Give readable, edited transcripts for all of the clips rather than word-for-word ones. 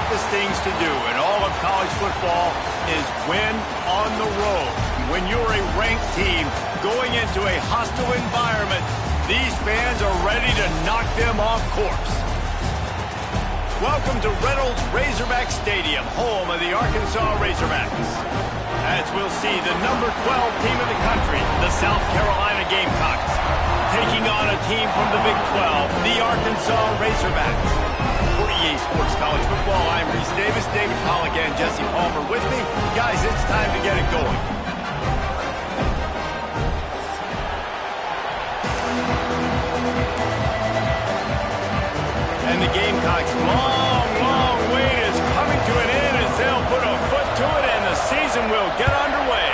toughest things to do in all of college football is win on the road. When you're a ranked team going into a hostile environment, these fans are ready to knock them off course. Welcome to Reynolds Razorback Stadium, home of the Arkansas Razorbacks. As we'll see the number 12 team in the country, the South Carolina Gamecocks, taking on a team from the Big 12, the Arkansas Razorbacks. For EA Sports College Football, I'm Reese Davis, David Pollack, and Jesse Palmer with me. Guys, it's time to get it going. And the Gamecocks' long wait is coming to an end as they'll put a foot to it and the season will get underway.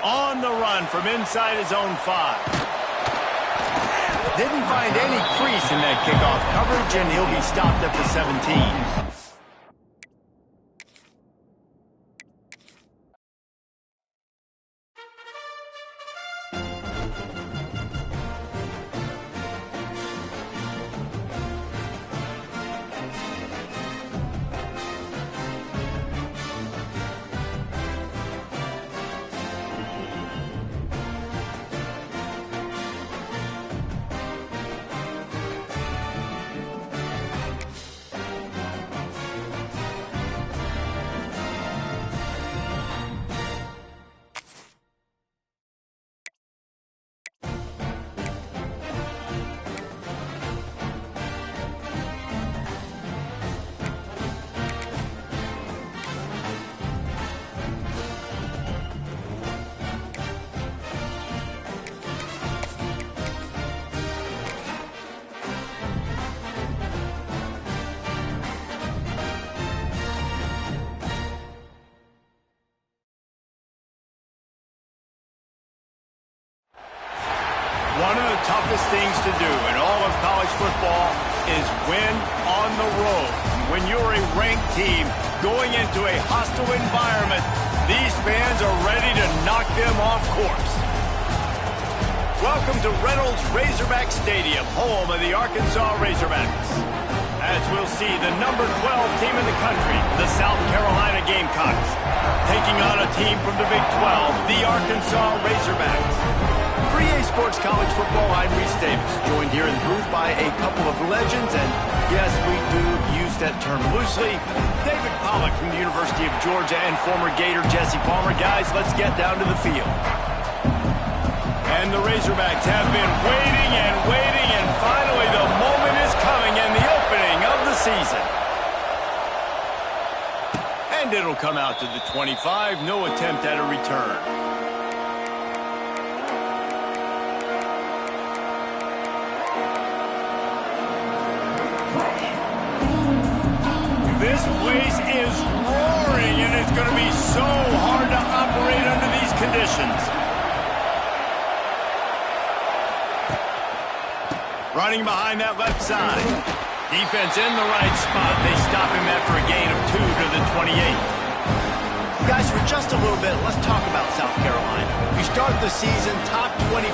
On the run from inside his own 5. Didn't find any crease in that kickoff coverage, and he'll be stopped at the 17. One of the toughest things to do in all of college football is win on the road. When you're a ranked team going into a hostile environment, these fans are ready to knock them off course. Welcome to Reynolds Razorback Stadium, home of the Arkansas Razorbacks. As we'll see the number 12 team in the country, the South Carolina Gamecocks, taking on a team from the Big 12, the Arkansas Razorbacks. For EA Sports College Football, I'm Reese Davis, joined here in the booth by a couple of legends, and yes, we do use that term loosely. David Pollack from the University of Georgia and former Gator Jesse Palmer. Guys, let's get down to the field. And the Razorbacks have been waiting, and finally the moment is coming, and the opening of the season. And it'll come out to the 25, no attempt at a return. This place is roaring, and it's going to be so hard to operate under these conditions. Running behind that left side. Defense in the right spot. They stop him after a gain of 2 to the 28. Guys, for just a little bit, let's talk about South Carolina. We start the season top 25.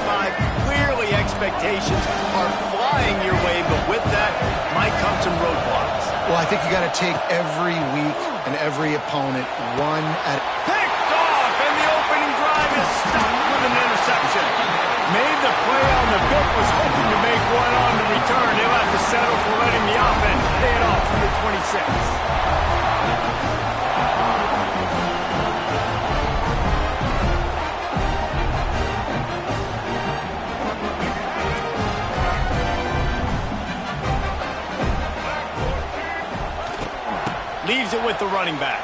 Clearly expectations are flying your way, but with that might come some roadblocks. Well, I think you got to take every week and every opponent one at... Picked off, and the opening drive is stopped with an interception. Made the play on the bit, was hoping to make one on the return. He'll have to settle for letting the offense pay it off from the 26. Leaves it with the running back.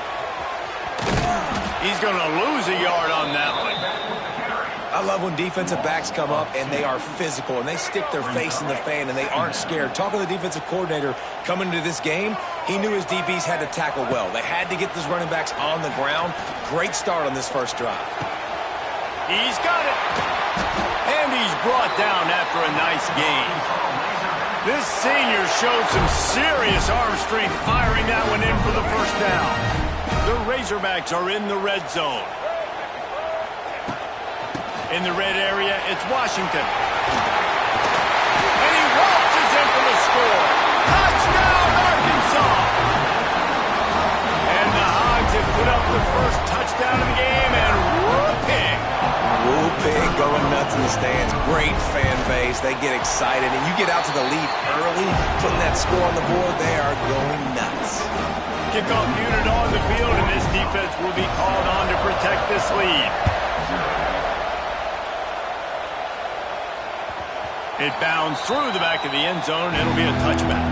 He's going to lose a yard on that one. I love when defensive backs come up and they are physical and they stick their face in the fan and they aren't scared. Talking to the defensive coordinator coming into this game, he knew his DBs had to tackle well. They had to get those running backs on the ground. Great start on this first drive. He's got it. And he's brought down after a nice gain. This senior showed some serious arm strength firing that one in for the first down. The Razorbacks are in the red zone. In the red area, it's Washington. And he waltzes in for the score. Touchdown, Arkansas! And the Hogs have put up the first touchdown of the game, and whooping! Whooping, going nuts in the stands. Great fan base. They get excited, and you get out to the lead early, putting that score on the board, they are going nuts. Kickoff unit on the field, and this defense will be called on to protect this lead. It bounds through the back of the end zone. It'll be a touchback.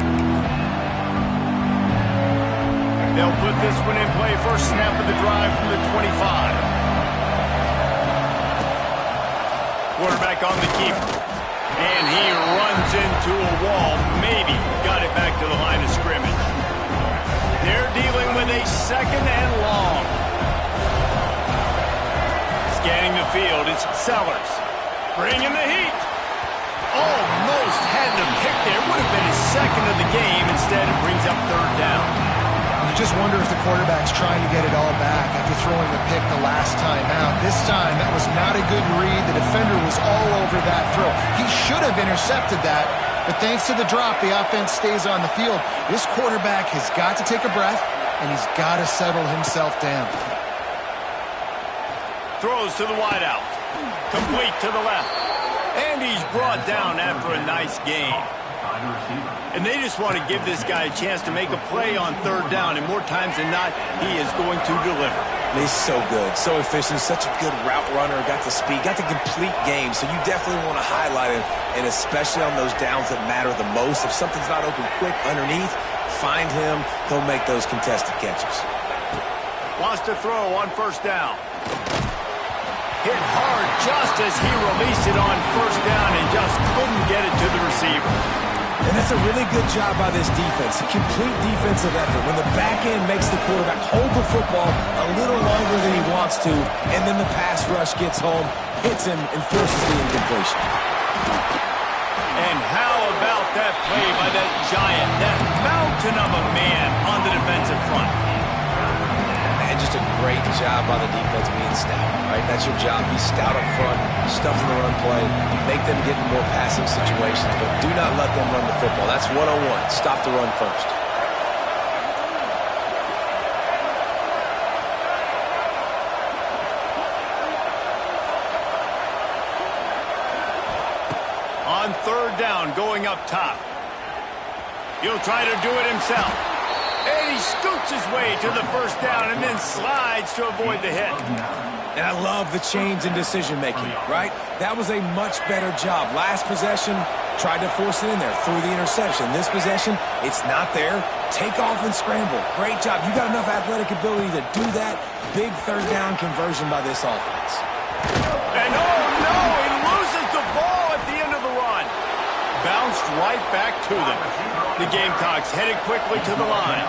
They'll put this one in play. First snap of the drive from the 25. Quarterback on the keeper. And he runs into a wall. Maybe got it back to the line of scrimmage. They're dealing with a second and long. Scanning the field, it's Sellers. Bringing the heat. Almost had him pick there. Would have been his second of the game. Instead, it brings up third down. You just wonder if the quarterback's trying to get it all back after throwing the pick the last time out. This time, that was not a good read. The defender was all over that throw. He should have intercepted that, but thanks to the drop, the offense stays on the field. This quarterback has got to take a breath, and he's got to settle himself down. Throws to the wideout. Complete to the left. And he's brought down after a nice gain. And they just want to give this guy a chance to make a play on third down, and more times than not, he is going to deliver. He's so good, so efficient, such a good route runner, got the speed, got the complete game, so you definitely want to highlight him, and especially on those downs that matter the most. If something's not open quick underneath, find him, he'll make those contested catches. Wants to throw on first down. Hit hard just as he released it on first down and just couldn't get it to the receiver. And that's a really good job by this defense. A complete defensive effort. When the back end makes the quarterback hold the football a little longer than he wants to, and then the pass rush gets home, hits him, and forces the incompletion. And how about that play by that giant, that mountain of a man on the defensive front? Man, just a great job by the defense being stout, right? That's your job. Be stout up front, stuff in the run play, make them get in more passing situations, but do not let them run the football. That's 101. Stop the run first. On third down, going up top. He'll try to do it himself. And he scoots his way to the first down and then slides to avoid the hit. And I love the change in decision-making, right? That was a much better job. Last possession, tried to force it in there, threw the interception. This possession, it's not there. Take off and scramble. Great job. You got enough athletic ability to do that. Big third down conversion by this offense. And oh no, he loses the ball at the end of the run. Bounced right back to them. The Gamecocks headed quickly to the line.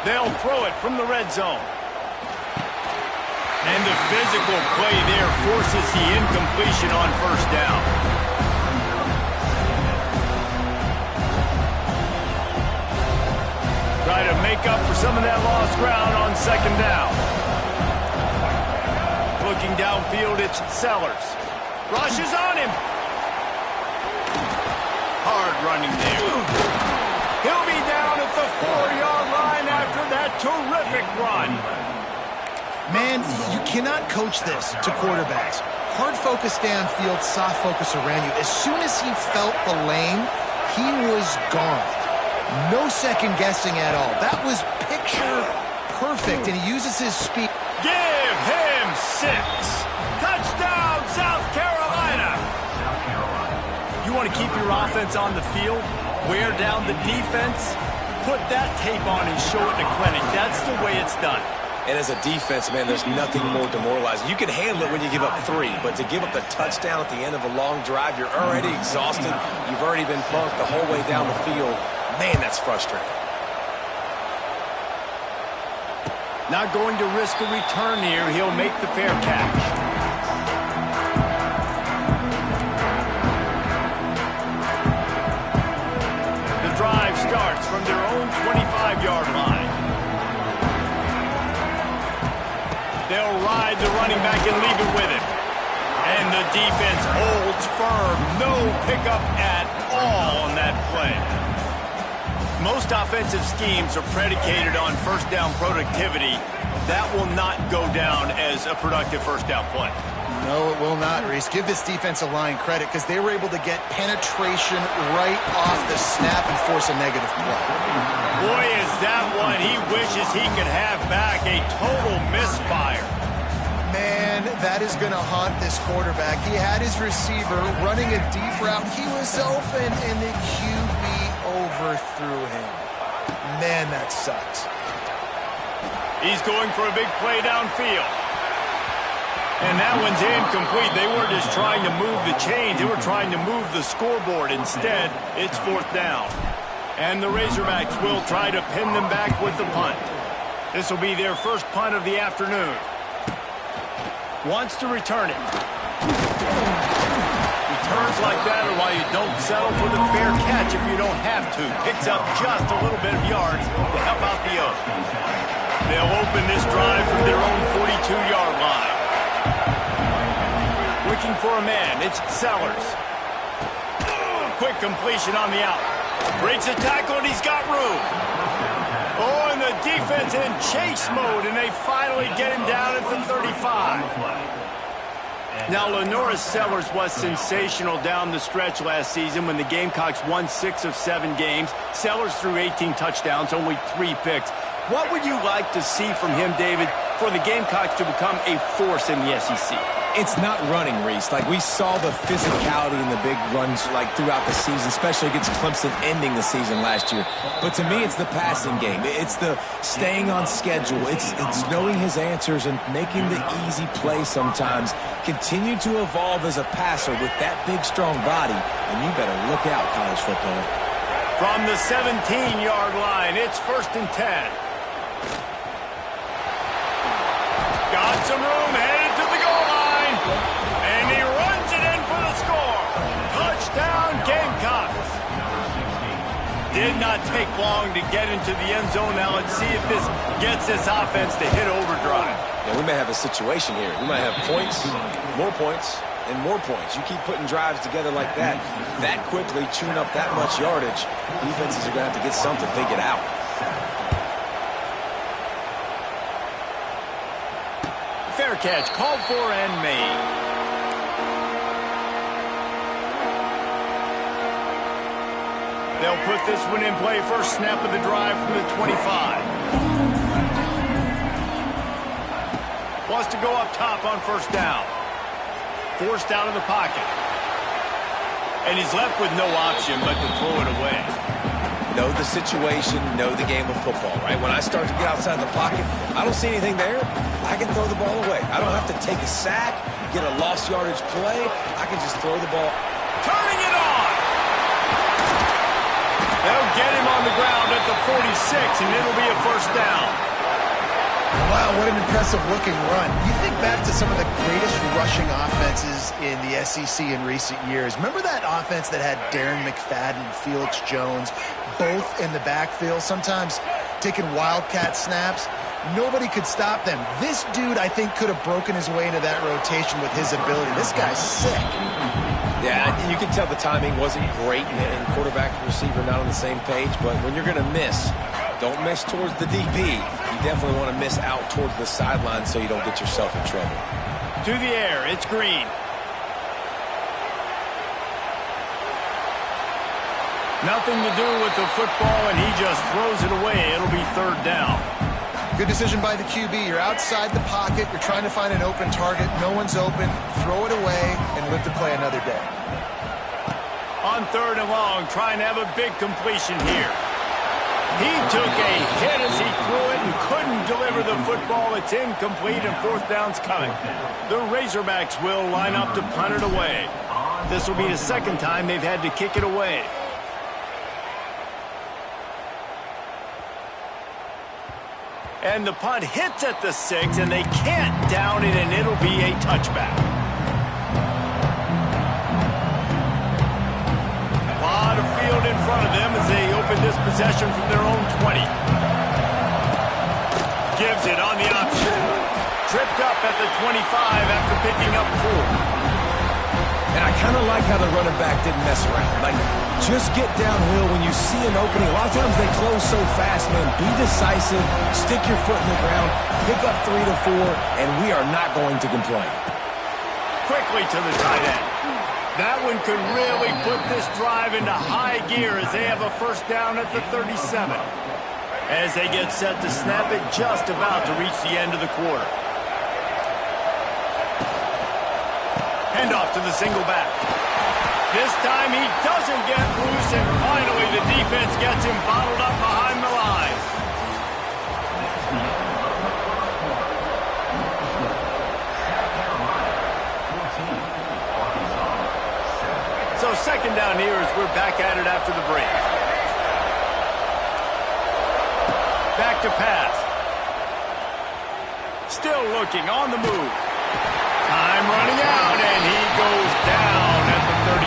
They'll throw it from the red zone. And the physical play there forces the incompletion on first down. Try to make up for some of that lost ground on second down. Looking downfield, it's Sellers. Rushes on him. Hard running there. He'll be down at the 4-yard line after that terrific run. Man, you cannot coach this to quarterbacks. Hard focus downfield, soft focus around you. As soon as he felt the lane, he was gone. No second guessing at all. That was picture perfect, and he uses his speed. Give him 6. Touchdown, South Carolina. You want to keep your offense on the field? Wear down the defense? Put that tape on and show it in the clinic. That's the way it's done. And as a defense, man, there's nothing more demoralizing. You can handle it when you give up 3, but to give up the touchdown at the end of a long drive, you're already exhausted. You've already been punked the whole way down the field. Man, that's frustrating. Not going to risk a return here. He'll make the fair catch. The drive starts from their own 25-yard line. They'll ride the running can leave it with him. And the defense holds firm. No pickup at all on that play. Most offensive schemes are predicated on first down productivity. That will not go down as a productive first down play. No, it will not, Reese. Give this defensive line credit because they were able to get penetration right off the snap and force a negative play. Boy, is that one he wishes he could have back. A total misfire. Man, that is going to haunt this quarterback. He had his receiver running a deep route. He was open, and the QB overthrew him. Man, that sucks. He's going for a big play downfield. And that one's incomplete. They weren't just trying to move the chains. They were trying to move the scoreboard. Instead, it's fourth down. And the Razorbacks will try to pin them back with the punt. This will be their first punt of the afternoon. Wants to return it. Returns like that are why you don't settle for the fair catch if you don't have to. Picks up just a little bit of yards to help out the other. They'll open this drive from their own 42-yard line. Looking for a man. It's Sellers. Quick completion on the out. Breaks a tackle, and he's got room. Oh, and the defense in chase mode, and they finally get him down at the 35. Now, Lenoris Sellers was sensational down the stretch last season when the Gamecocks won 6 of 7 games. Sellers threw 18 touchdowns, only 3 picks. What would you like to see from him, David, for the Gamecocks to become a force in the SEC? It's not running, Reese. Like, we saw the physicality in the big runs, like, throughout the season, especially against Clemson ending the season last year. But to me, it's the passing game. It's the staying on schedule. It's knowing his answers and making the easy play sometimes. Continue to evolve as a passer with that big, strong body, and you better look out, college football. From the 17-yard line, it's 1st and 10. Got some room, headed to the goal line, and he runs it in for the score. Touchdown, Gamecocks. Did not take long to get into the end zone. Now let's see if this gets this offense to hit overdrive. Yeah, we may have a situation here. We might have points, and more points. You keep putting drives together like that quickly, chewing up that much yardage, defenses are going to have to get something figured out. Fair catch, called for and made. They'll put this one in play. First snap of the drive from the 25. Wants to go up top on first down. Forced out of the pocket. And he's left with no option but to throw it away. Know the situation, know the game of football, right? When I start to get outside the pocket, I don't see anything there, I can throw the ball away. I don't have to take a sack, get a lost yardage play. I can just throw the ball. Turning it on! They'll get him on the ground at the 46, and it'll be a first down. Wow, what an impressive-looking run. You think back to some of the greatest rushing offenses in the SEC in recent years. Remember that offense that had Darren McFadden and Felix Jones both in the backfield, sometimes taking wildcat snaps? Nobody could stop them. This dude, I think, could have broken his way into that rotation with his ability. This guy's sick. Yeah, you can tell the timing wasn't great, and quarterback and receiver not on the same page, but when you're going to miss, don't miss towards the DB. You definitely want to miss out towards the sideline so you don't get yourself in trouble. To the air, it's Green. Nothing to do with the football, and he just throws it away. It'll be third down. Good decision by the QB. You're outside the pocket. You're trying to find an open target. No one's open. Throw it away and live to play another day. On third and long, trying to have a big completion here. He took a hit as he threw it and couldn't deliver the football. It's incomplete, and fourth down's coming. The Razorbacks will line up to punt it away. This will be the second time they've had to kick it away. And the punt hits at the 6, and they can't down it, and it'll be a touchback. A lot of field in front of them as they open this possession from their own 20. Gives it on the option. Tripped up at the 25 after picking up 4. And I kind of like how the running back didn't mess around. Like, just get downhill when you see an opening. A lot of times they close so fast, man. Be decisive, stick your foot in the ground, pick up 3 to 4, and we are not going to complain. Quickly to the tight end. That one could really put this drive into high gear as they have a first down at the 37. As they get set to snap it, just about to reach the end of the quarter. Handoff to the single back. This time he doesn't get loose, and finally the defense gets him bottled up behind the line. So second down here as we're back at it after the break. Back to pass. Still looking on the move. Time running out, and he goes down at the 34.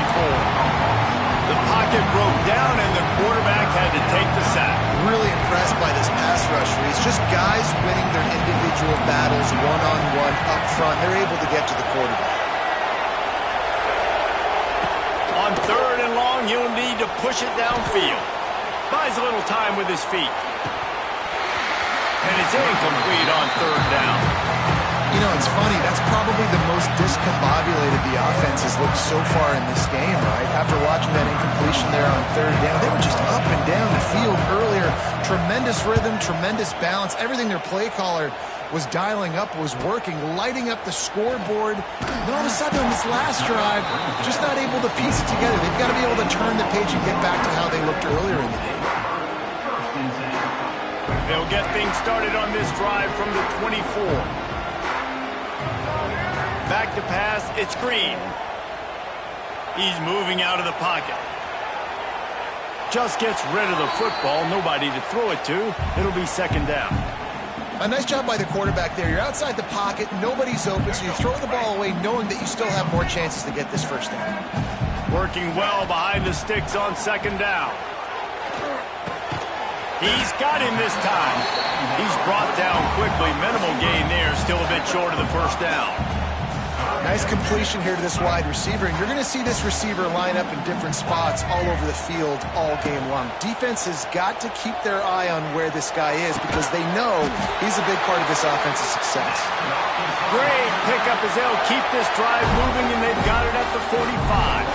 The pocket broke down, and the quarterback had to take the sack. Really impressed by this pass rush, Reese. Just guys winning their individual battles one-on-one up front. They're able to get to the quarterback. On third and long, he'll need to push it downfield. Buys a little time with his feet. And it's incomplete on third down. You know, it's funny. That's probably the most discombobulated the offense has looked so far in this game, right? After watching that incompletion there on third down, they were just up and down the field earlier. Tremendous rhythm, tremendous balance. Everything their play caller was dialing up was working, lighting up the scoreboard. And all of a sudden on this last drive, just not able to piece it together. They've got to be able to turn the page and get back to how they looked earlier in the game. They'll get things started on this drive from the 24. Back to pass, it's Green. He's moving out of the pocket. Just gets rid of the football, nobody to throw it to. It'll be second down. A nice job by the quarterback there. You're outside the pocket, nobody's open, so you throw the ball away knowing that you still have more chances to get this first down. Working well behind the sticks on second down. He's got him this time. He's brought down quickly. Minimal gain there, still a bit short of the first down. Nice completion here to this wide receiver, and you're going to see this receiver line up in different spots all over the field all game long. Defense has got to keep their eye on where this guy is because they know he's a big part of this offensive success. Great pickup as they'll keep this drive moving, and they've got it at the 45.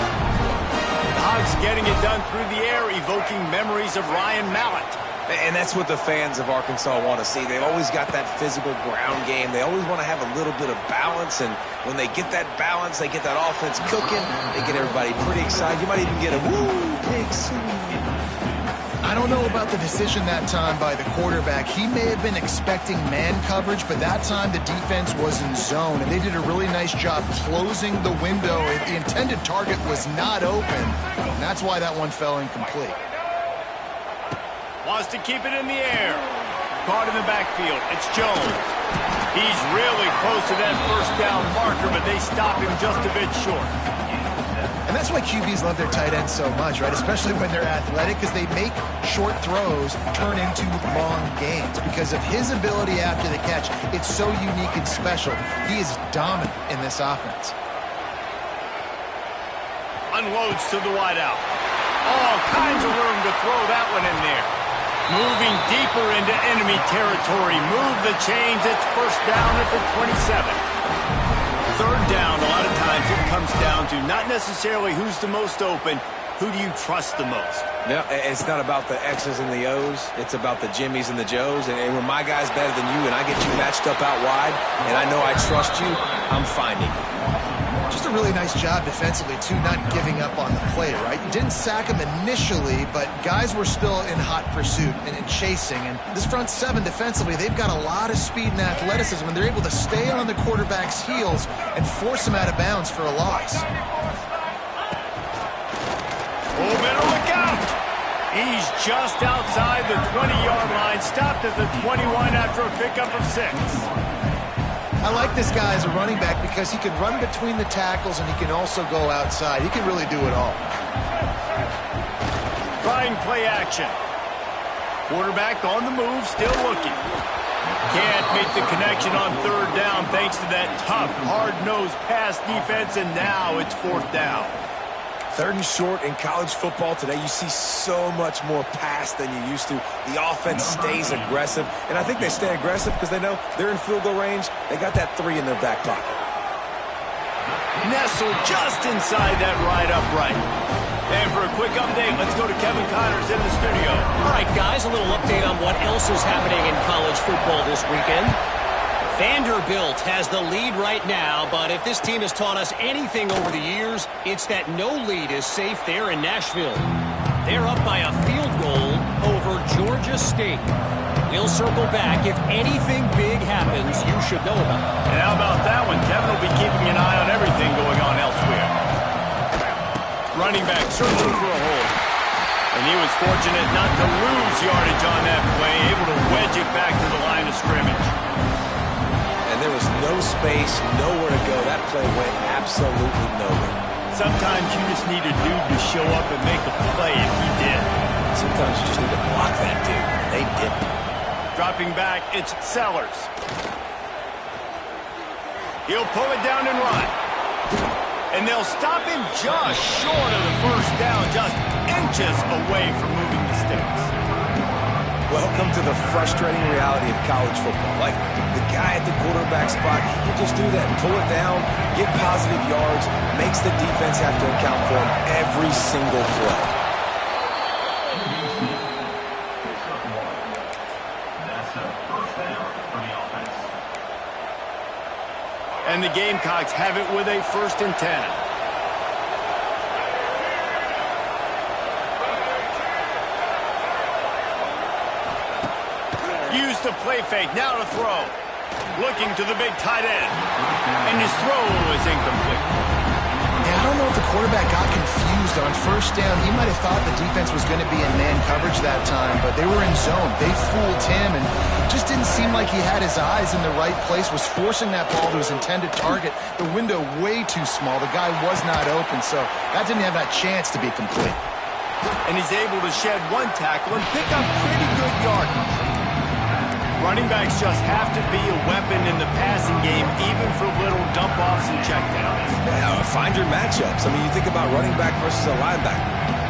Hogs getting it done through the air, evoking memories of Ryan Mallett. And that's what the fans of Arkansas want to see. They've always got that physical ground game. They always want to have a little bit of balance, and when they get that balance, they get that offense cooking, they get everybody pretty excited. You might even get a woo, big swing. I don't know about the decision that time by the quarterback. He may have been expecting man coverage, but that time the defense was in zone, and they did a really nice job closing the window. The intended target was not open, and that's why that one fell incomplete. Wants to keep it in the air. Caught in the backfield. It's Jones. He's really close to that first down marker, but they stop him just a bit short. And that's why QBs love their tight ends so much, right? Especially when they're athletic, because they make short throws turn into long gains. Because of his ability after the catch, it's so unique and special. He is dominant in this offense. Unloads to the wideout. All kinds of room to throw that one in there. Moving deeper into enemy territory. Move the chains. It's first down at the 27. Third down, a lot of times it comes down to not necessarily who's the most open, who do you trust the most? No, it's not about the X's and the O's. It's about the Jimmies and the Joes. And when my guy's better than you and I get you matched up out wide and I know I trust you, I'm finding you. Just a really nice job defensively, too, not giving up on the play, right? Didn't sack him initially, but guys were still in hot pursuit and in chasing. And this front seven defensively, they've got a lot of speed and athleticism, and they're able to stay on the quarterback's heels and force him out of bounds for a loss. Oh, better look out! He's just outside the 20-yard line, stopped at the 21 after a pickup of 6. I like this guy as a running back because he can run between the tackles and he can also go outside. He can really do it all. Trying play action. Quarterback on the move, still looking. Can't make the connection on third down thanks to that tough, hard-nosed pass defense, and now it's fourth down. Third and short in college football today, you see so much more pass than you used to. The offense stays aggressive, and I think they stay aggressive because they know they're in field goal range. They got that 3 in their back pocket. Nestled just inside that right upright. And for a quick update, let's go to Kevin Connors in the studio. All right, guys, a little update on what else is happening in college football this weekend. Vanderbilt has the lead right now, but if this team has taught us anything over the years, it's that no lead is safe there in Nashville. They're up by a field goal over Georgia State. We'll circle back. If anything big happens, you should know about it. And how about that one? Kevin will be keeping an eye on everything going on elsewhere. Running back searching for a hole. And he was fortunate not to lose yardage on that play, able to wedge it back to the line of scrimmage. And there was no space, nowhere to go. That play went absolutely nowhere. Sometimes you just need a dude to show up and make a play, and he did. Sometimes you just need to block that dude, and they didn't. Dropping back, it's Sellers. He'll pull it down and run. And they'll stop him just short of the first down, just inches away from moving the sticks. Welcome to the frustrating reality of college football. Like, the guy at the quarterback spot, he can just do that. Pull it down, get positive yards, makes the defense have to account for him every single play. And the Gamecocks have it with a 1st and 10. Use the play fake, now to throw. Looking to the big tight end. And his throw is incomplete. Yeah, I don't know if the quarterback got confused on first down. He might have thought the defense was going to be in man coverage that time, but they were in zone. They fooled him and just didn't seem like he had his eyes in the right place, was forcing that ball to his intended target. The window way too small. The guy was not open, so that didn't have that chance to be complete. And he's able to shed one tackle and pick up pretty good yardage. Running backs just have to be a weapon in the passing game, even for little dump-offs and checkdowns. Yeah, find your matchups. I mean, you think about running back versus a linebacker.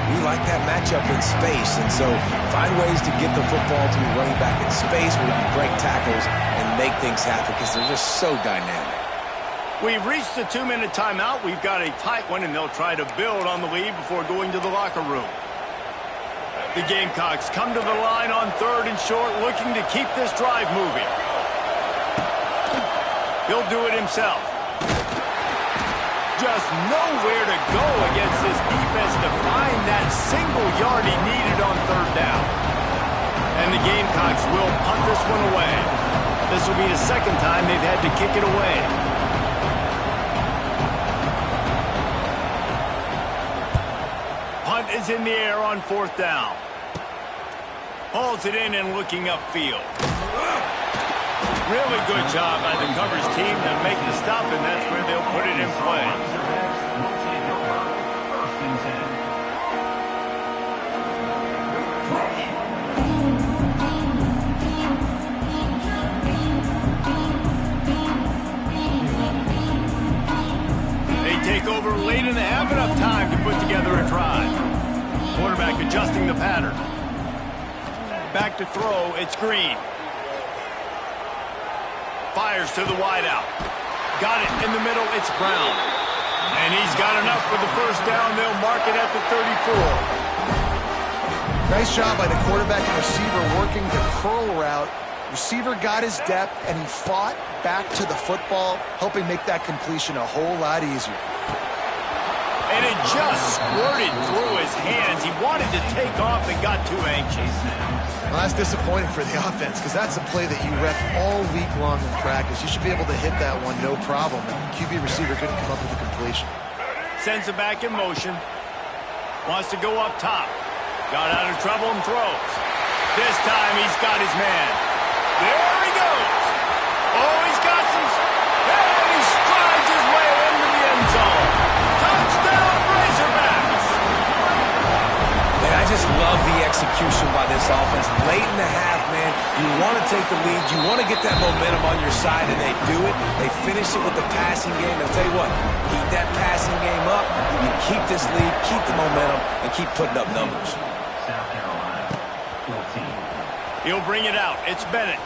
We like that matchup in space, and so find ways to get the football to your running back in space where you can break tackles and make things happen because they're just so dynamic. We've reached the 2-minute timeout. We've got a tight one, and they'll try to build on the lead before going to the locker room. The Gamecocks come to the line on 3rd and short, looking to keep this drive moving. He'll do it himself. Just nowhere to go against this defense to find that single yard he needed on 3rd down. And the Gamecocks will punt this one away. This will be the 2nd time they've had to kick it away. Punt is in the air on 4th down. Hauls it in and looking upfield. Really good job by the coverage team to make the stop, and that's where they'll put it in play. They take over late in the half, enough time to put together a drive. Quarterback adjusting the pattern. Back to throw, it's Green. Fires to the wideout. Got it in the middle, it's Brown. And he's got enough for the 1st down. They'll mark it at the 34. Nice job by the quarterback and receiver working the curl route. Receiver got his depth, and he fought back to the football, helping make that completion a whole lot easier. And it just squirted through his hands. He wanted to take off and got too anxious. Well, that's disappointing for the offense because that's a play that you rep all week long in practice. You should be able to hit that one no problem. And QB receiver couldn't come up with a completion. Sends it back in motion. Wants to go up top. Got out of trouble and throws. This time he's got his man. There he goes. Oh, he's got some... And he strides his way into the end zone. Touchdown, Razorbacks! Man, I just love the execution execution by this offense. Late in the half, man, you want to take the lead. You want to get that momentum on your side, and they do it. They finish it with the passing game. I'll tell you what, keep that passing game up. You keep this lead, keep the momentum, and keep putting up numbers. He'll bring it out. It's Bennett.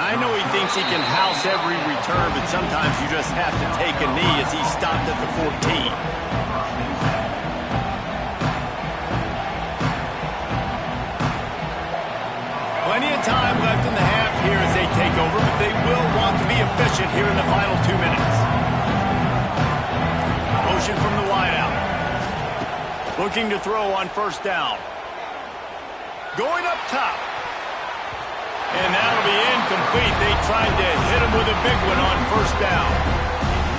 I know he thinks he can house every return, but sometimes you just have to take a knee as he stopped at the 14. Plenty of time left in the half here as they take over, but they will want to be efficient here in the final 2 minutes. Motion from the wideout. Looking to throw on first down. Going up top. And that'll be incomplete. They tried to hit him with a big one on first down.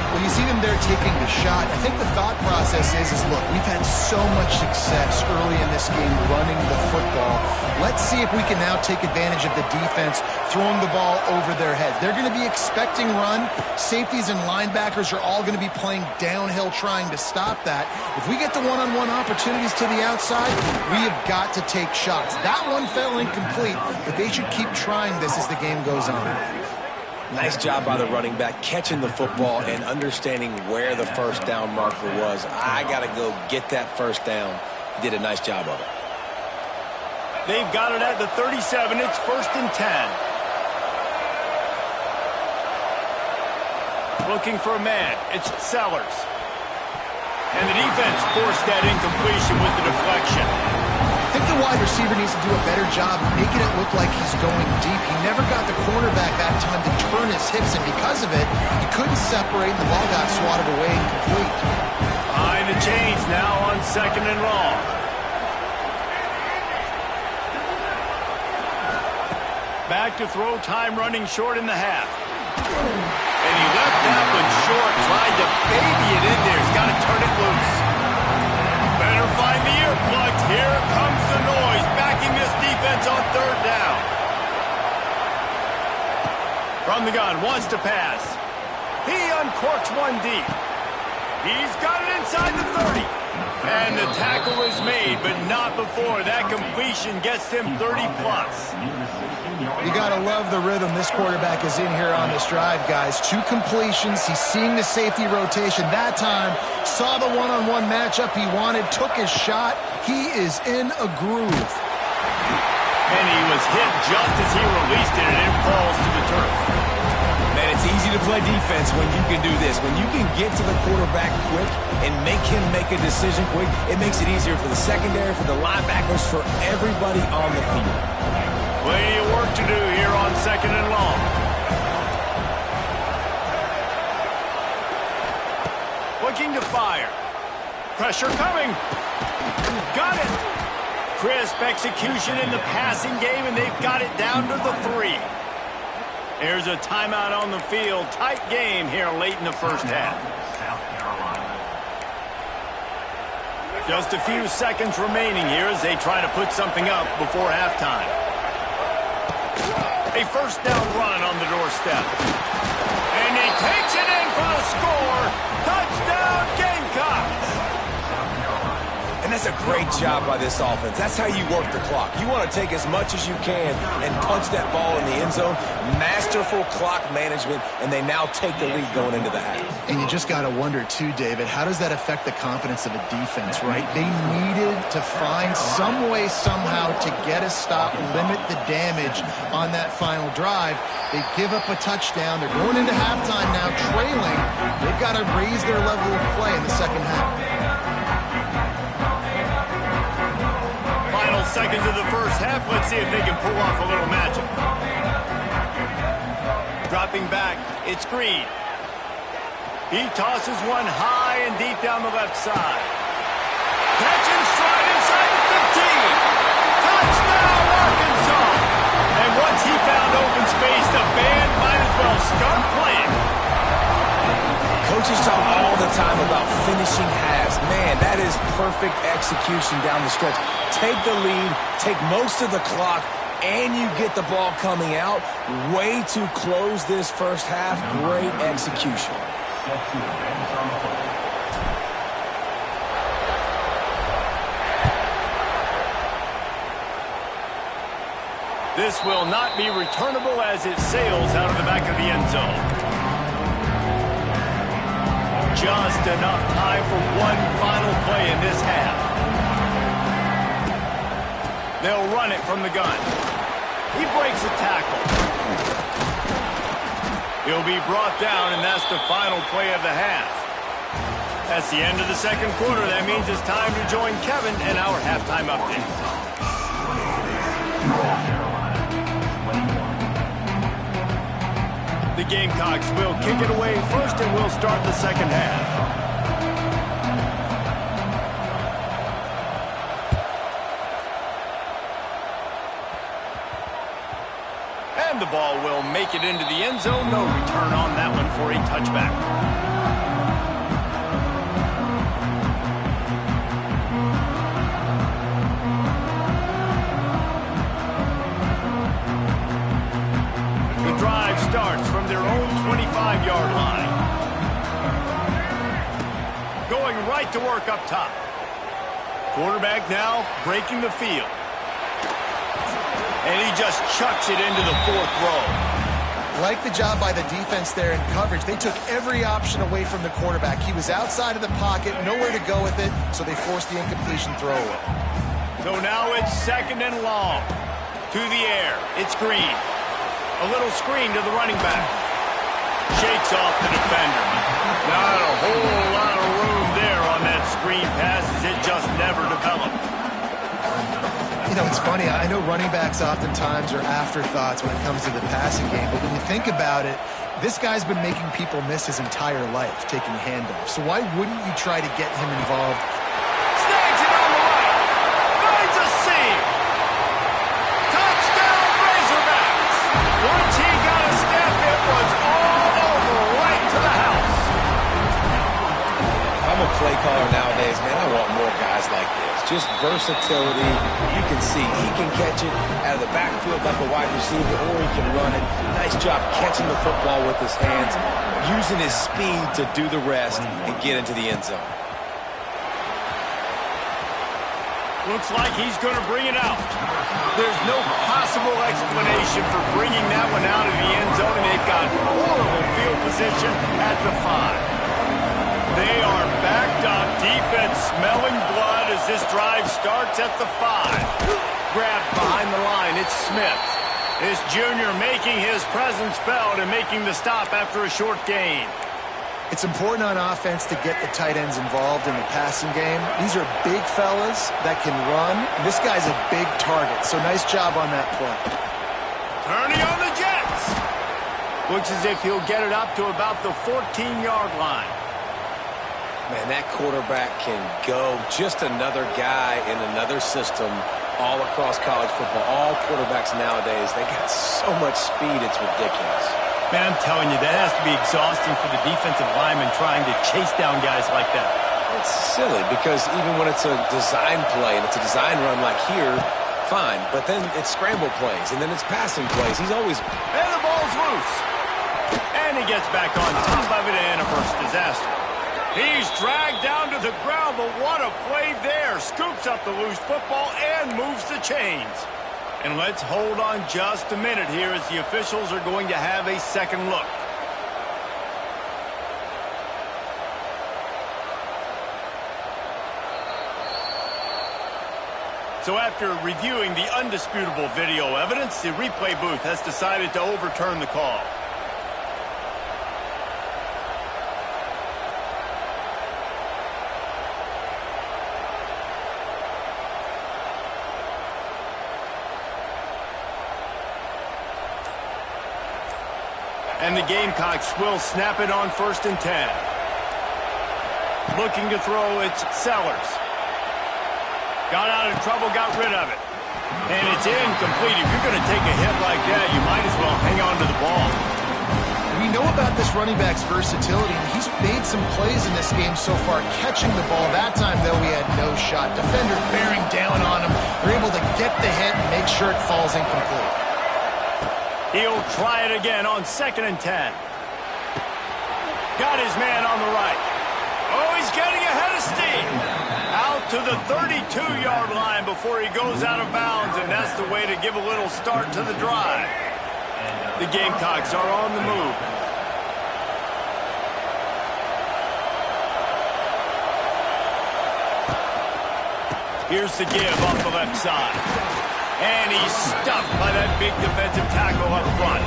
Well, you see them there taking the shot. I think the thought process is look, we've had so much success early in this game running the football. Let's see if we can now take advantage of the defense throwing the ball over their heads. They're going to be expecting run. Safeties and linebackers are all going to be playing downhill trying to stop that. If we get the one-on-one opportunities to the outside, we have got to take shots. That one fell incomplete, but they should keep trying this as the game goes on. Nice job by the running back, catching the football and understanding where the first down marker was. I got to go get that first down. He did a nice job of it. They've got it at the 37. It's 1st and 10. Looking for a man. It's Sellers. And the defense forced that incompletion with the deflection. I think the wide receiver needs to do a better job making it look like he's going deep. He never got the cornerback that time to turn his hips, and because of it, he couldn't separate, and the ball got swatted away incomplete. Behind the chains now on 2nd and long. Back to throw, time running short in the half. And he left that one short, tried to baby it in there. He's got to turn it loose. Better find the earplugs. Here comes the noise, backing this defense on 3rd down. From the gun, wants to pass. He uncorks one deep. He's got it inside the 30. And the tackle is made, but not before. That completion gets him 30-plus. You got to love the rhythm this quarterback is in here on this drive, guys. 2 completions. He's seeing the safety rotation. That time, saw the one-on-one matchup he wanted, took his shot. He is in a groove. And he was hit just as he released it, and it falls to the turf. Man, it's easy to play defense when you can do this. When you can get to the quarterback quick and make him make a decision quick, it makes it easier for the secondary, for the linebackers, for everybody on the field. Plenty of work to do here on 2nd and long. Looking to fire. Pressure coming. Got it. Crisp execution in the passing game, and they've got it down to the 3. There's a timeout on the field. Tight game here late in the first half. Just a few seconds remaining here as they try to put something up before halftime. A first down run on the doorstep. And he takes it in for the score. Touchdown, Gamecocks. And that's a great job by this offense. That's how you work the clock. You want to take as much as you can and punch that ball in the end zone. Masterful clock management, and they now take the lead going into the half. And you just got to wonder, too, David, how does that affect the confidence of a defense, right? They needed to find some way, somehow, to get a stop, limit the damage on that final drive. They give up a touchdown. They're going into halftime now, trailing. They've got to raise their level of play in the second half. Final seconds of the first half. Let's see if they can pull off a little magic. Dropping back, it's Green. He tosses one high and deep down the left side. Catch and stride inside the 15. Touchdown, Arkansas. And once he found open space, the band might as well start playing. Coaches talk all the time about finishing halves. Man, that is perfect execution down the stretch. Take the lead, take most of the clock, and you get the ball coming out. Way to close this first half. Great execution. This will not be returnable as it sails out of the back of the end zone. Just enough time for one final play in this half. They'll run it from the gun. He breaks a tackle. He'll be brought down, and that's the final play of the half. That's the end of the second quarter. That means it's time to join Kevin and our halftime update. The Gamecocks will kick it away first, and we'll start the second half. And the ball will make it into the end zone. No return on that one for a touchback. The drive starts from their own 25-yard line. Going right to work up top. Quarterback now breaking the field. And he just chucks it into the fourth row. Like the job by the defense there in coverage. They took every option away from the quarterback. He was outside of the pocket, nowhere to go with it, so they forced the incompletion throw away. So now it's second and long. To the air. It's Green. A little screen to the running back. Shakes off the defender. Not a whole lot of room there on that screen pass as it just never developed. You know, it's funny. I know running backs oftentimes are afterthoughts when it comes to the passing game, but when you think about it, this guy's been making people miss his entire life taking handoffs. So why wouldn't you try to get him involved? Snags it on the right. Finds a seam. Touchdown Razorbacks. Once he got a step, it was all over right to the house. If I'm a play caller nowadays, man, I want more guys like this. Just versatility. You can see he can catch it out of the backfield like a wide receiver, or he can run it. Nice job catching the football with his hands, using his speed to do the rest and get into the end zone. Looks like he's going to bring it out. There's no possible explanation for bringing that one out of the end zone, and they've got horrible field position at the 5. They are backed up. Defense smelling blood as this drive starts at the 5. Grabbed behind the line. It's Smith. This junior making his presence felt and making the stop after a short gain. It's important on offense to get the tight ends involved in the passing game. These are big fellas that can run. This guy's a big target, so nice job on that play. Turning on the Jets. Looks as if he'll get it up to about the 14-yard line. Man, that quarterback can go. Just another guy in another system all across college football. All quarterbacks nowadays, they got so much speed, it's ridiculous. Man, I'm telling you, that has to be exhausting for the defensive lineman trying to chase down guys like that. It's silly because even when it's a design play and it's a design run like here, fine. But then it's scramble plays and then it's passing plays. He's always... And the ball's loose. And he gets back on top of it and a first disaster. He's dragged down to the ground, but what a play there. Scoops up the loose football and moves the chains. And let's hold on just a minute here as the officials are going to have a second look. So after reviewing the undisputable video evidence, the replay booth has decided to overturn the call. And the Gamecocks will snap it on 1st and 10. Looking to throw, it's Sellers. Got out of trouble, got rid of it. And it's incomplete. If you're going to take a hit like that, you might as well hang on to the ball. We know about this running back's versatility. He's made some plays in this game so far, catching the ball. That time, though, he had no shot. Defender bearing down on him. They're able to get the hit and make sure it falls incomplete. He'll try it again on 2nd and 10. Got his man on the right. Oh, he's getting ahead of steam. Out to the 32-yard line before he goes out of bounds, and that's the way to give a little start to the drive. The Gamecocks are on the move. Here's the give off the left side. And he's stuffed by that big defensive tackle up front.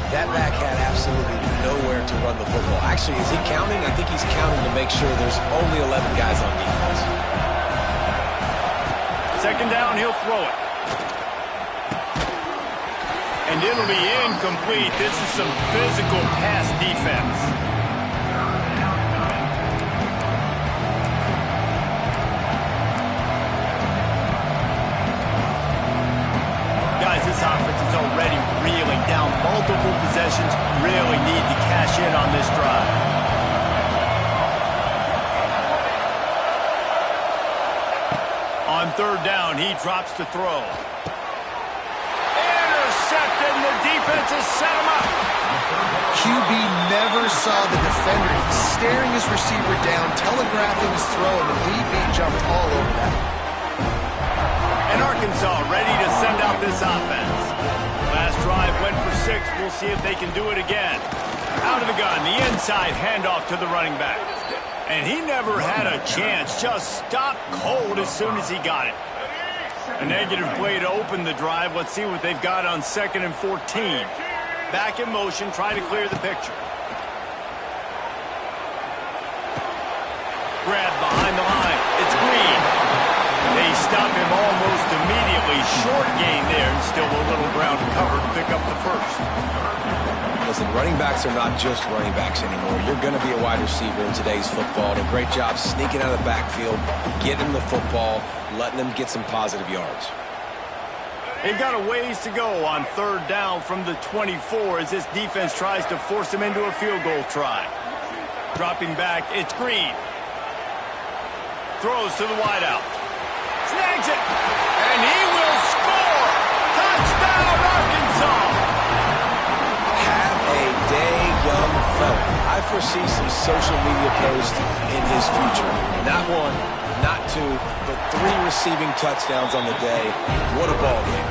That back had absolutely nowhere to run the football. Actually, is he counting? I think he's counting to make sure there's only 11 guys on defense. Second down, he'll throw it. And it'll be incomplete. This is some physical pass defense. Guys, this offense is already reeling down multiple possessions. Really need to cash in on this drive. On third down, he drops to throw. Intercepted, and the defense has set him up. QB never saw the defender. He's staring his receiver down, telegraphing his throw, and the DB jumped all over that. And Arkansas ready to send out this offense. Last drive went for 6. We'll see if they can do it again. Out of the gun, the inside handoff to the running back. And he never had a chance. Just stopped cold as soon as he got it. A negative play to open the drive. Let's see what they've got on 2nd and 14. Back in motion, trying to clear the picture. Grab behind the line. It's Green. They stop him almost immediately. Short gain there, and still a little ground to cover to pick up the first. Listen, running backs are not just running backs anymore. You're going to be a wide receiver in today's football. And a great job sneaking out of the backfield, getting the football, letting them get some positive yards. They've got a ways to go on third down from the 24 as this defense tries to force them into a field goal try. Dropping back, it's Green. Throws to the wideout. Snags it, and he will score! Touchdown, Arkansas! Have a day, young fella. I foresee some social media posts in his future. Not 1, not 2, but 3 receiving touchdowns on the day. What a ball game.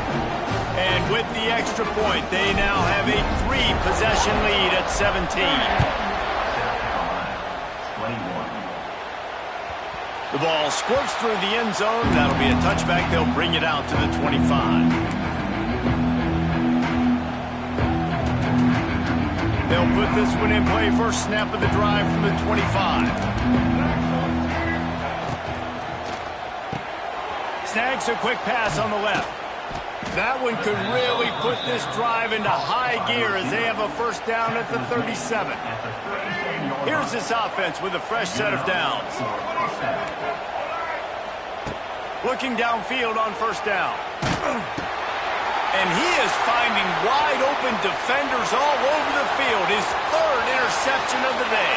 And with the extra point, they now have a 3-possession lead at 17. The ball squirts through the end zone. That'll be a touchback. They'll bring it out to the 25. They'll put this one in play. First snap of the drive from the 25. Snags a quick pass on the left. That one could really put this drive into high gear as they have a first down at the 37. Here's this offense with a fresh set of downs. Looking downfield on first down. And he is finding wide open defenders all over the field. His 3rd interception of the day.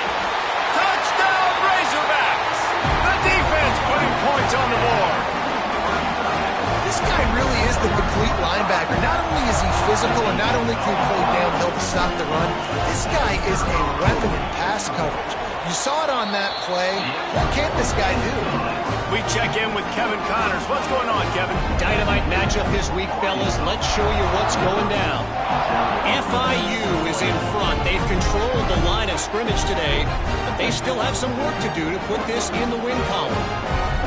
Touchdown, Razorbacks! The defense putting points on the board. This guy really is the complete linebacker. Not only is he physical and not only can he play downhill to stop the run, this guy is a weapon in pass coverage. You saw it on that play. What can't this guy do? We check in with Kevin Connors. What's going on, Kevin? Dynamite matchup this week, fellas. Let's show you what's going down. FIU is in front. They've controlled the line of scrimmage today, but they still have some work to do to put this in the win column.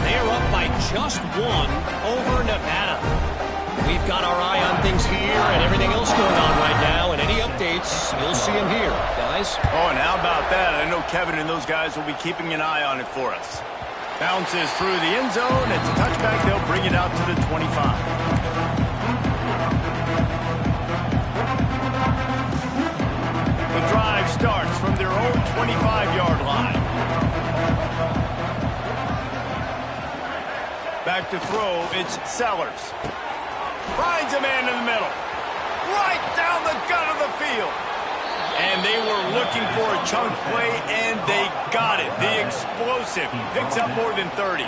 They are up by just 1 over Nevada. We've got our eye on things here and everything else going on right now, and any updates, you'll see them here, guys. Oh, and how about that? I know Kevin and those guys will be keeping an eye on it for us. Bounces through the end zone. It's a touchback. They'll bring it out to the 25. The drive starts from their own 25-yard line. Back to throw, it's Sellers. Finds a man in the middle. Right down the gut of the field. And they were looking for a chunk play, and they got it. The explosive picks up more than 30.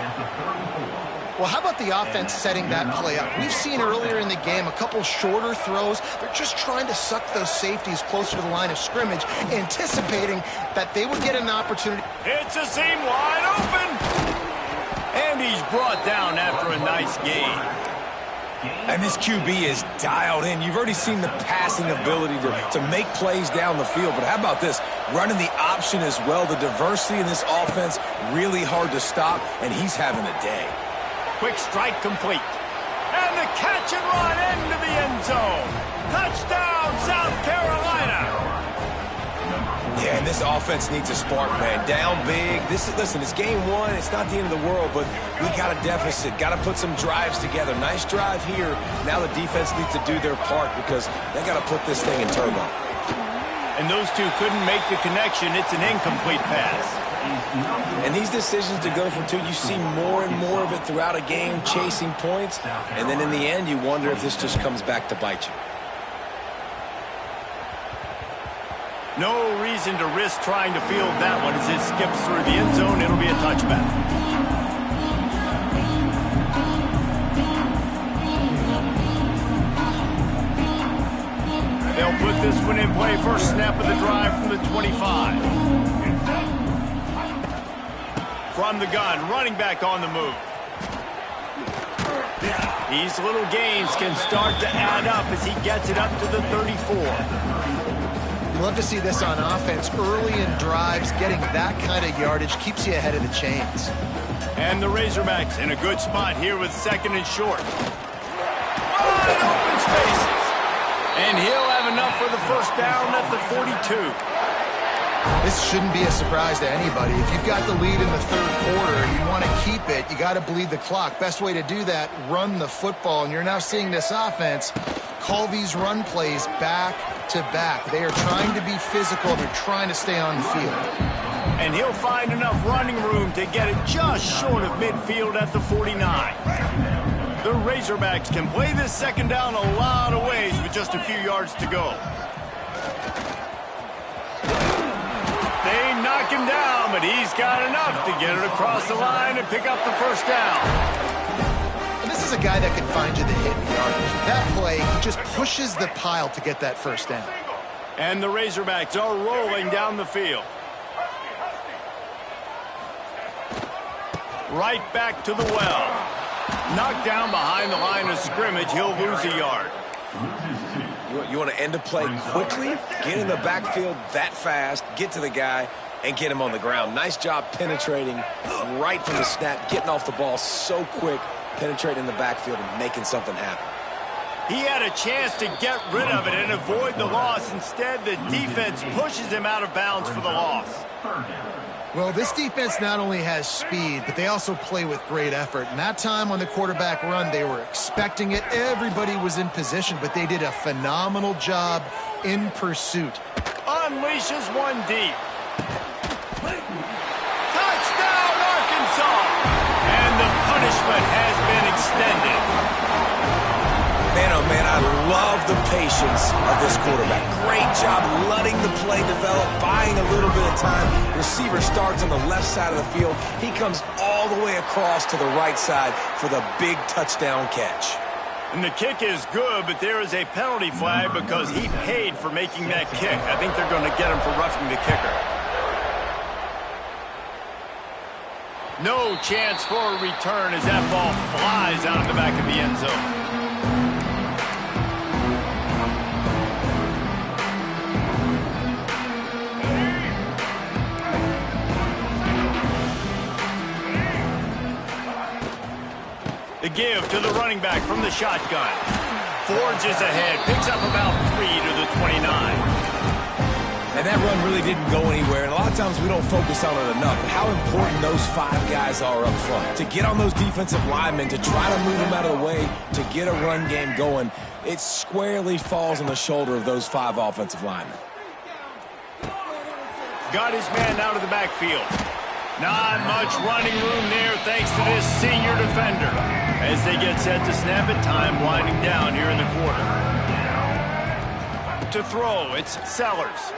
Well, how about the offense setting that play up? We've seen earlier in the game a couple shorter throws. They're just trying to suck those safeties closer to the line of scrimmage, anticipating that they would get an opportunity. It's a seam wide open. And he's brought down after a nice gain. And this QB is dialed in. You've already seen the passing ability to make plays down the field. But how about this? Running the option as well. The diversity in this offense, really hard to stop, and he's having a day. Quick strike complete. And the catch and run into the end zone. Touchdown, South Carolina. Yeah, and this offense needs a spark, man. Down big. Listen, it's game one. It's not the end of the world, but we got a deficit. Got to put some drives together. Nice drive here. Now the defense needs to do their part because they got to put this thing in turbo. And those two couldn't make the connection. It's an incomplete pass. And these decisions to go for two, you see more and more of it throughout a game, chasing points. And then in the end, you wonder if this just comes back to bite you. No reason to risk trying to field that one as it skips through the end zone. It'll be a touchback. They'll put this one in play. First snap of the drive from the 25. From the gun, running back on the move. These little gains can start to add up as he gets it up to the 34. You love to see this on offense. Early in drives, getting that kind of yardage keeps you ahead of the chains. And the Razorbacks in a good spot here with second and short. Wide open spaces. And he'll have enough for the first down at the 42. This shouldn't be a surprise to anybody. If you've got the lead in the third quarter and you want to keep it, you got to bleed the clock. Best way to do that, run the football. And you're now seeing this offense call these run plays back to back. They are trying to be physical. They're trying to stay on the field. And he'll find enough running room to get it just short of midfield at the 49. The Razorbacks can play this second down a lot of ways with just a few yards to go. They knock him down, but he's got enough to get it across the line and pick up the first down. And this is a guy that can find you the hit and yardage. That play, he just pushes the pile to get that first down. And the Razorbacks are rolling down the field. Right back to the well. Knocked down behind the line of scrimmage. He'll lose a yard. You want to end a play quickly, get in the backfield that fast, get to the guy, and get him on the ground. Nice job penetrating right from the snap, getting off the ball so quick, penetrating in the backfield and making something happen. He had a chance to get rid of it and avoid the loss. Instead, the defense pushes him out of bounds for the loss. Well, this defense not only has speed, but they also play with great effort. And that time on the quarterback run, they were expecting it. Everybody was in position, but they did a phenomenal job in pursuit. Unleashes one deep. Touchdown, Arkansas! And the punishment has been extended. Man, oh man, I love the patience of this quarterback. Great job letting the play develop, buying a little bit of time. Receiver starts on the left side of the field. He comes all the way across to the right side for the big touchdown catch. And the kick is good, but there is a penalty flag because he paid for making that kick. I think they're going to get him for roughing the kicker. No chance for a return as that ball flies out of the back of the end zone. The give to the running back from the shotgun. Forges ahead, picks up about 3 to the 29. And that run really didn't go anywhere. And a lot of times we don't focus on it enough. But how important those 5 guys are up front. To get on those defensive linemen, to try to move them out of the way, to get a run game going, it squarely falls on the shoulder of those 5 offensive linemen. Got his man out of the backfield. Not much running room there thanks to this senior defender. As they get set to snap it, time winding down here in the quarter. To throw, it's Sellers.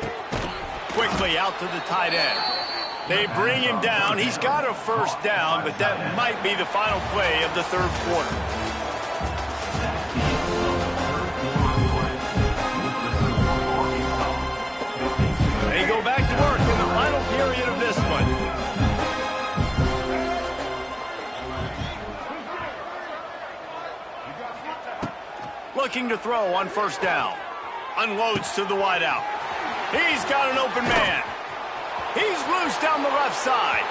Quickly out to the tight end. They bring him down. He's got a first down, but that might be the final play of the third quarter. They go back to work in the final period of this one. looking to throw on first down. Unloads to the wideout. He's got an open man. He's loose down the left side.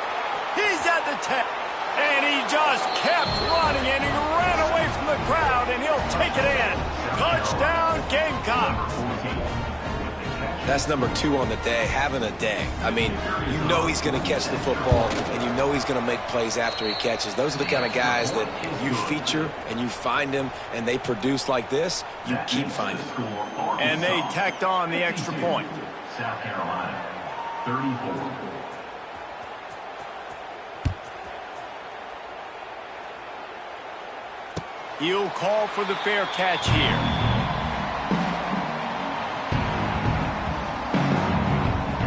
He's at the 10. And he just kept running, and he ran away from the crowd, and he'll take it in. Touchdown, Gamecocks. That's number 2 on the day, having a day. I mean, you know he's going to catch the football, and you know he's going to make plays after he catches. Those are the kind of guys that you feature, and you find them, and they produce like this, you keep finding them. And they tacked on the extra point. South Carolina, 34. He'll call for the fair catch here.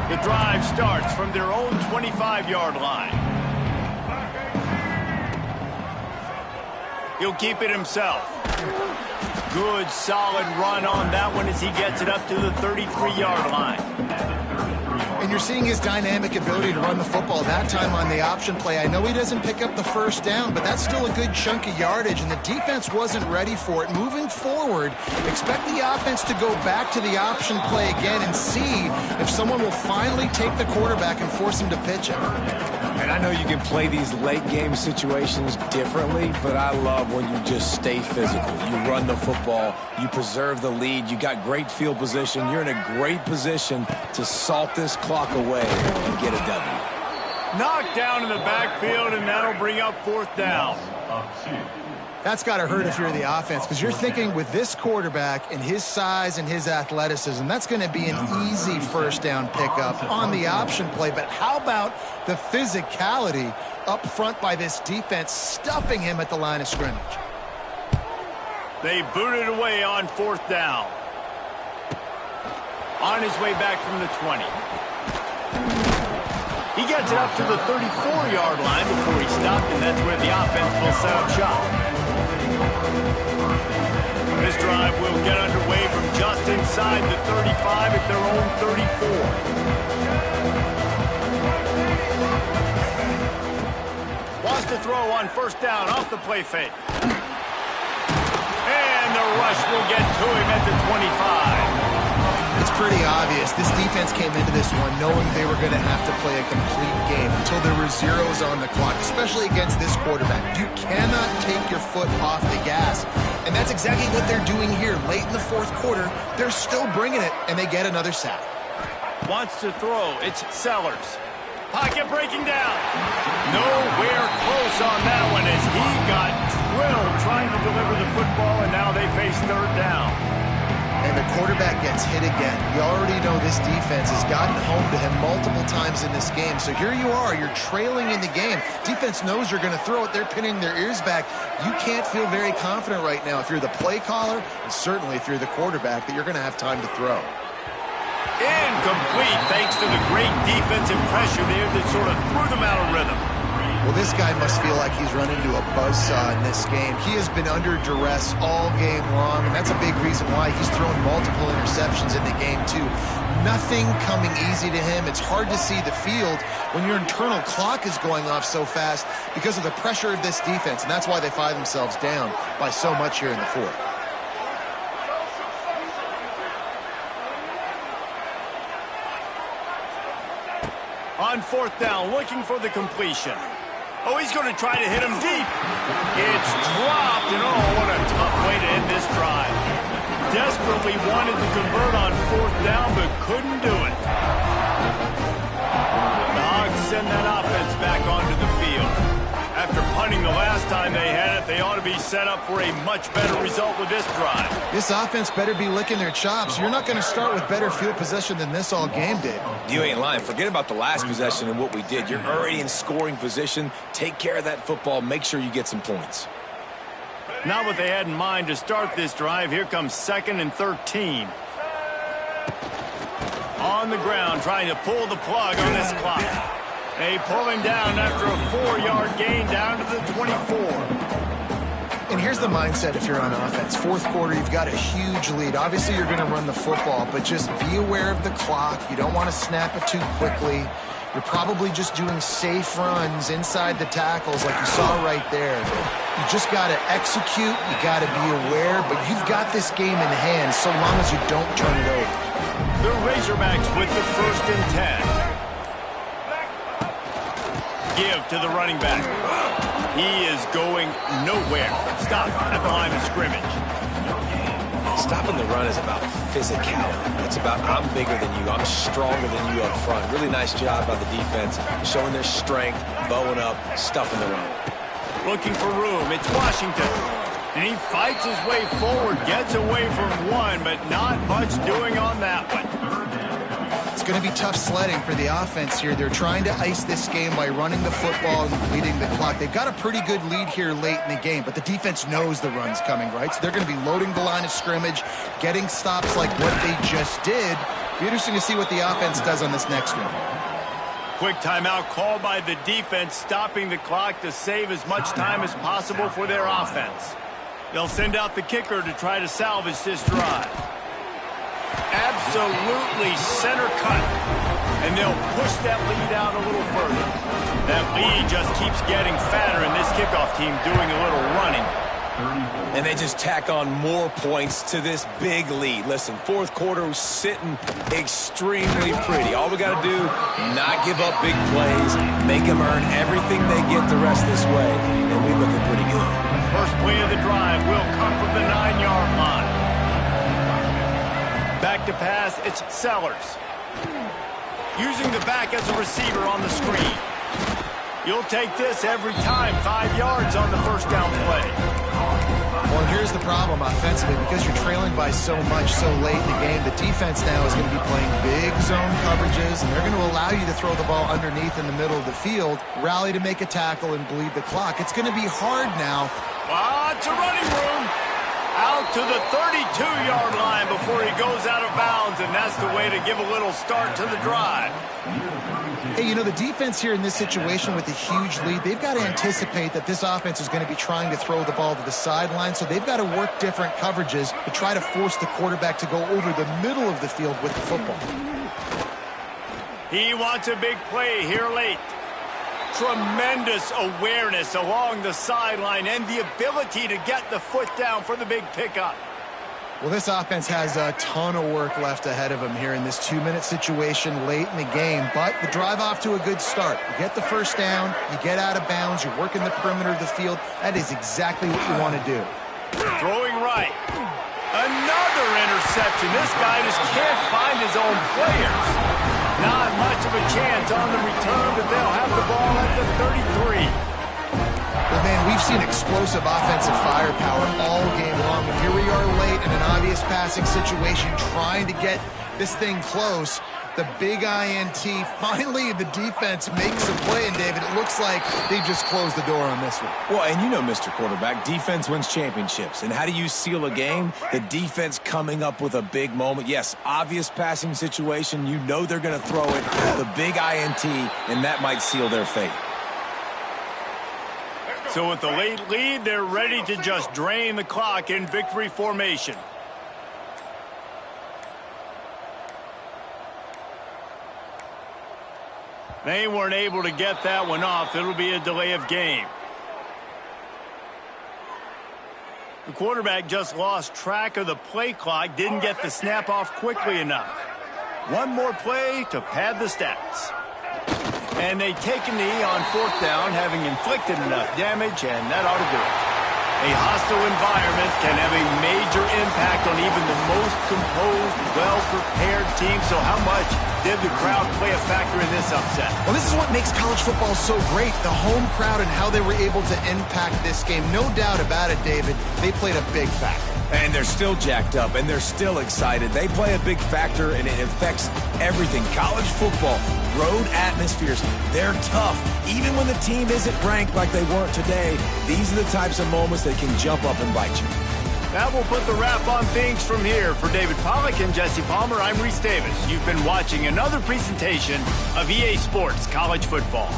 The drive starts from their own 25-yard line. He'll keep it himself. Good, solid run on that one as he gets it up to the 33-yard line. And you're seeing his dynamic ability to run the football, that time on the option play. I know he doesn't pick up the first down, but that's still a good chunk of yardage, and the defense wasn't ready for it. Moving forward, expect the offense to go back to the option play again and see if someone will finally take the quarterback and force him to pitch it. And I know you can play these late-game situations differently, but I love when you just stay physical. You run the football, you preserve the lead, you got great field position, you're in a great position to salt this clock away and get a W. Knocked down in the backfield, and that'll bring up fourth down. That's got to hurt if you're the offense, because you're thinking with this quarterback and his size and his athleticism, that's going to be an easy first down pickup on the option play. But how about the physicality up front by this defense, stuffing him at the line of scrimmage? They booted away on fourth down. On his way back from the 20. He gets it up to the 34-yard line before he stopped, and that's where the offense will set up shop. This drive will get underway from just inside the 35 at their own 34. Wants to throw on first down off the play fake. And the rush will get to him at the 25. It's pretty obvious. This defense came into this one knowing they were going to have to play a complete game until there were zeros on the clock, especially against this quarterback. You cannot take your foot off the gas. And that's exactly what they're doing here. Late in the fourth quarter, they're still bringing it, and they get another sack. Wants to throw. It's Sellers. Pocket breaking down. Nowhere close on that one as he got drilled trying to deliver the football, and now they face third down. And the quarterback gets hit again. You already know this defense has gotten home to him multiple times in this game. So here you are, you're trailing in the game. Defense knows you're going to throw it. They're pinning their ears back. You can't feel very confident right now if you're the play caller, and certainly if you're the quarterback, that you're going to have time to throw. Incomplete thanks to the great defensive pressure there that sort of threw them out of rhythm. Well, this guy must feel like he's run into a buzzsaw in this game. He has been under duress all game long, and that's a big reason why he's thrown multiple interceptions in the game, too. Nothing coming easy to him. It's hard to see the field when your internal clock is going off so fast because of the pressure of this defense, and that's why they find themselves down by so much here in the fourth. On fourth down, looking for the completion. Oh, he's going to try to hit him deep. It's dropped, and oh, what a tough way to end this drive. Desperately wanted to convert on fourth down, but couldn't do it. The Hogs send that offense back onto the field. After punting the last time they had it, they ought to be set up for a much better result with this drive. This offense better be licking their chops. You're not going to start with better field possession than this all game did. You ain't lying. Forget about the last possession and what we did. You're already in scoring position. Take care of that football. Make sure you get some points. Not what they had in mind to start this drive. Here comes 2nd and 13. On the ground, trying to pull the plug on this clock. They pull him down after a 4-yard gain down to the 24. And here's the mindset if you're on offense. Fourth quarter, you've got a huge lead. Obviously, you're going to run the football, but just be aware of the clock. You don't want to snap it too quickly. You're probably just doing safe runs inside the tackles like you saw right there. You just got to execute, you got to be aware, but you've got this game in hand so long as you don't turn it over. The Razorbacks with the 1st and 10. Give to the running back. He is going nowhere. Stop at the line of scrimmage. Stopping the run is about physicality. It's about I'm bigger than you, I'm stronger than you up front. Really nice job by the defense, showing their strength, bowing up, stuffing the run. Looking for room, it's Washington. And he fights his way forward, gets away from one, but not much doing on that one. It's going to be tough sledding for the offense here. They're trying to ice this game by running the football and bleeding the clock. They've got a pretty good lead here late in the game, but the defense knows the run's coming, right? So they're going to be loading the line of scrimmage, getting stops like what they just did. Be interesting to see what the offense does on this next one. Quick timeout called by the defense, stopping the clock to save as much time as possible for their offense. They'll send out the kicker to try to salvage this drive. Absolutely center cut. And they'll push that lead out a little further. That lead just keeps getting fatter, and this kickoff team doing a little running. And they just tack on more points to this big lead. Listen, 4th quarter was sitting extremely pretty. All we got to do, not give up big plays, make them earn everything they get the rest this way, and we looking pretty good. First play of the drive will come from the 9-yard line. Back to pass, it's Sellers. Using the back as a receiver on the screen. You'll take this every time, 5 yards on the first down play. Well, here's the problem offensively. Because you're trailing by so much so late in the game, the defense now is going to be playing big zone coverages, and they're going to allow you to throw the ball underneath in the middle of the field, rally to make a tackle, and bleed the clock. It's going to be hard now. Lots of running room. Out to the 32-yard line before he goes out of bounds, and that's the way to give a little start to the drive. Hey, you know, the defense here in this situation with a huge lead, they've got to anticipate that this offense is going to be trying to throw the ball to the sideline, so they've got to work different coverages to try to force the quarterback to go over the middle of the field with the football. He wants a big play here late. Tremendous awareness along the sideline and the ability to get the foot down for the big pickup. Well, this offense has a ton of work left ahead of them here in this 2-minute situation late in the game, but the drive off to a good start. You get the first down, you get out of bounds, you're working the perimeter of the field. That is exactly what you want to do. Throwing right. Another interception. This guy just can't find his own players. Not much of a chance on the return, but they'll have the ball at the 33. Well, man, we've seen explosive offensive firepower all game long, and here we are late in an obvious passing situation trying to get this thing close. The big INT, finally the defense makes a play, and David, it looks like they just closed the door on this one. Well, and you know, Mr. Quarterback, defense wins championships. And how do you seal a game? The defense coming up with a big moment. Yes, obvious passing situation. You know they're going to throw it. The big INT, and that might seal their fate. So with the late lead, they're ready to just drain the clock in victory formation. They weren't able to get that one off. It'll be a delay of game. The quarterback just lost track of the play clock, didn't get the snap off quickly enough. One more play to pad the stats. And they take a knee on 4th down, having inflicted enough damage, and that ought to do it. A hostile environment can have a major impact on even the most composed, well-prepared team. So how much did the crowd play a factor in this upset? Well, this is what makes college football so great, the home crowd and how they were able to impact this game. No doubt about it, David. They played a big factor. And they're still jacked up, and they're still excited. They play a big factor, and it affects everything. College football, road atmospheres, they're tough. Even when the team isn't ranked like they weren't today, these are the types of moments that can jump up and bite you. That will put the wrap on things from here. For David Pollack and Jesse Palmer, I'm Reese Davis. You've been watching another presentation of EA Sports College Football.